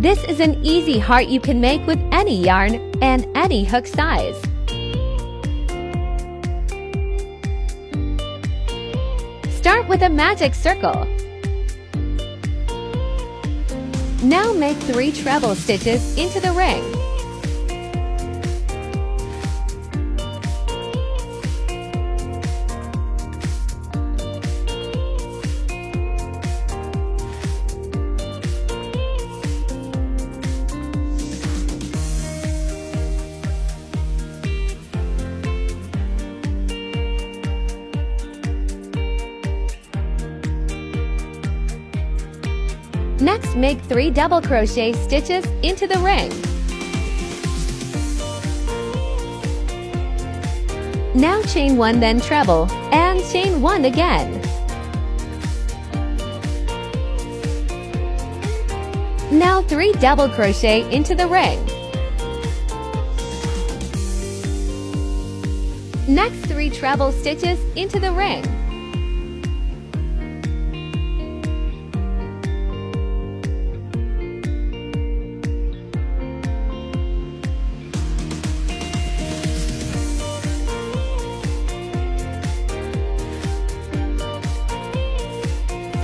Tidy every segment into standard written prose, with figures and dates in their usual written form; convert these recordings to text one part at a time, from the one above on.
This is an easy heart you can make with any yarn and any hook size. Start with a magic circle. Now make 3 treble stitches into the ring. Next, make 3 double crochet stitches into the ring. Now chain 1, then treble, and chain 1 again. Now 3 double crochet into the ring. Next, 3 treble stitches into the ring.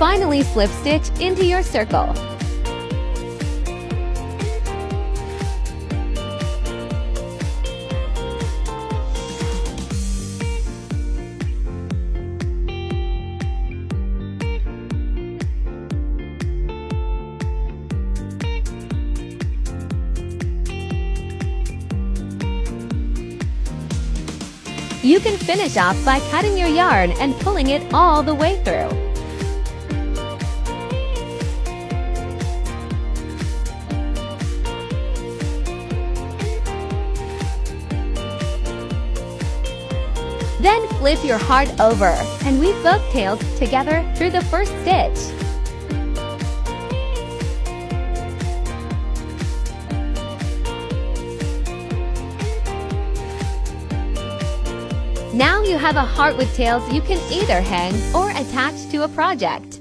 Finally, slip stitch into your circle. You can finish off by cutting your yarn and pulling it all the way through. Then flip your heart over and weave both tails together through the first stitch. Now you have a heart with tails you can either hang or attach to a project.